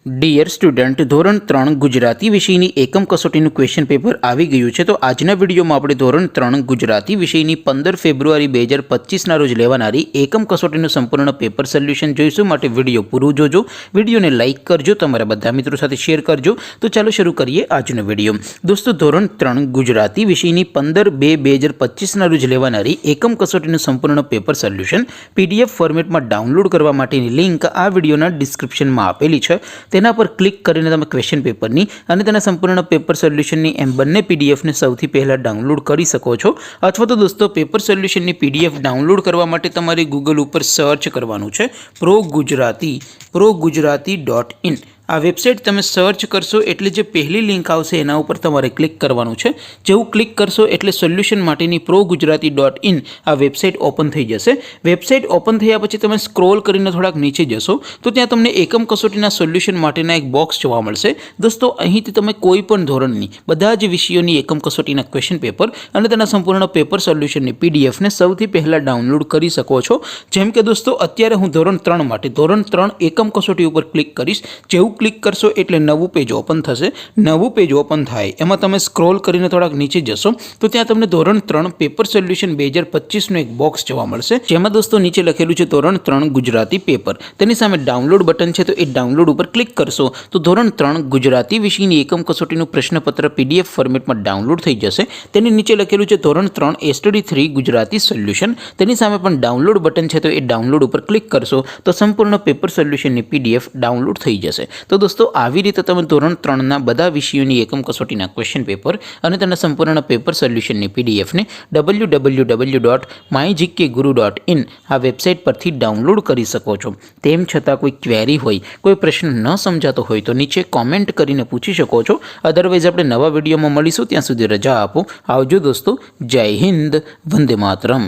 Dear student, ધોરણ 3 ગુજરાતી વિષયની એકમ કસોટીનું ક્વેશ્ચન પેપર આવી ગયું છે। તો આજના વિડીયોમાં આપણે ધોરણ 3 ગુજરાતી વિષયની 15 ફેબ્રુઆરી 2025ના રોજ લેવાનારી એકમ કસોટીનું સંપૂર્ણ પેપર સોલ્યુશન જોઈશું। માટે વિડીયો પૂરું જોજો, વિડીયોને લાઇક કરજો, તમારા બધા મિત્રો સાથે શેર કરજો। તો ચાલો શરૂ કરીએ આજનો વિડીયો। દોસ્તો, ધોરણ 3 ગુજરાતી વિષયની 15/2/2025ના રોજ લેવાનારી એકમ કસોટીનું સંપૂર્ણ પેપર સોલ્યુશન PDF ફોર્મેટમાં ડાઉનલોડ કરવા માટેની લિંક આ વિડીયોના ડિસ્ક્રિપ્શનમાં આપેલી છે। તેના પર ક્લિક કરીને તમે ક્વેશ્ચન પેપરની અને તેના સંપૂર્ણ પેપર સોલ્યુશનની એમ બંને પીડીએફને સૌથી પહેલાં ડાઉનલોડ કરી શકો છો। અથવા તો દોસ્તો, પેપર સોલ્યુશનની પીડીએફ ડાઉનલોડ કરવા માટે તમારે ગૂગલ ઉપર સર્ચ કરવાનું છે progujarati.in। આ વેબસાઇટ તમે સર્ચ કરશો એટલે જે પહેલી લિંક આવશે એના ઉપર તમારે ક્લિક કરવાનું છે। જેવું ક્લિક કરશો એટલે સોલ્યુશન માટેની progujarati.in આ વેબસાઇટ ઓપન થઈ જશે। વેબસાઇટ ઓપન થયા પછી તમે સ્ક્રોલ કરીને થોડાક નીચે જશો તો ત્યાં તમને એકમ કસોટીના સોલ્યુશન માટેના એક બોક્સ જોવા મળશે। દોસ્તો, અહીંથી તમે કોઈ પણ ધોરણની બધા જ વિષયોની એકમ કસોટીના ક્વેશ્ચન પેપર અને તેના સંપૂર્ણ પેપર સોલ્યુશનની પીડીએફને સૌથી પહેલાં ડાઉનલોડ કરી શકો છો। જેમ કે દોસ્તો, અત્યારે હું ધોરણ 3 માટે ધોરણ 3 એકમ કસોટી ઉપર ક્લિક કરીશ। જેવું ક્લિક કરશો એટલે નવું પેજ ઓપન થશે। નવું પેજ ઓપન થાય એમાં તમે સ્ક્રોલ કરીને થોડાક નીચે જશો તો ત્યાં તમને ધોરણ 3 પેપર સોલ્યુશન 2025નું એક બોક્સ જોવા મળશે। જેમાં દોસ્તો નીચે લખેલું છે ધોરણ 3 ગુજરાતી પેપર। તેની સામે ડાઉનલોડ બટન છે, તો એ ડાઉનલોડ ઉપર ક્લિક કરશો તો ધોરણ 3 ગુજરાતી વિષયની એકમ કસોટીનું પ્રશ્નપત્ર PDF ફોર્મેટમાં ડાઉનલોડ થઈ જશે। તેની નીચે લખેલું છે ધોરણ 3 STD 3 ગુજરાતી સોલ્યુશન। તેની સામે પણ ડાઉનલોડ બટન છે, તો એ ડાઉનલોડ ઉપર ક્લિક કરશો તો સંપૂર્ણ પેપર સોલ્યુશનની PDF ડાઉનલોડ થઈ જશે। તો દોસ્તો, આવી રીતે તમે ધોરણ 3ના બધા વિષયોની એકમ કસોટીના ક્વેશ્ચન પેપર અને તેના સંપૂર્ણ પેપર સોલ્યુશનની પીડીએફને www.mygkguru.in આ વેબસાઇટ પરથી ડાઉનલોડ કરી શકો છો। તેમ છતાં કોઈ ક્વેરી હોય, કોઈ પ્રશ્ન ન સમજાતો હોય તો નીચે કોમેન્ટ કરીને પૂછી શકો છો। અદરવાઇઝ આપણે નવા વિડીયોમાં મળીશું, ત્યાં સુધી રજા આપો। આવજો દોસ્તો, જય હિન્દ, વંદે માતરમ।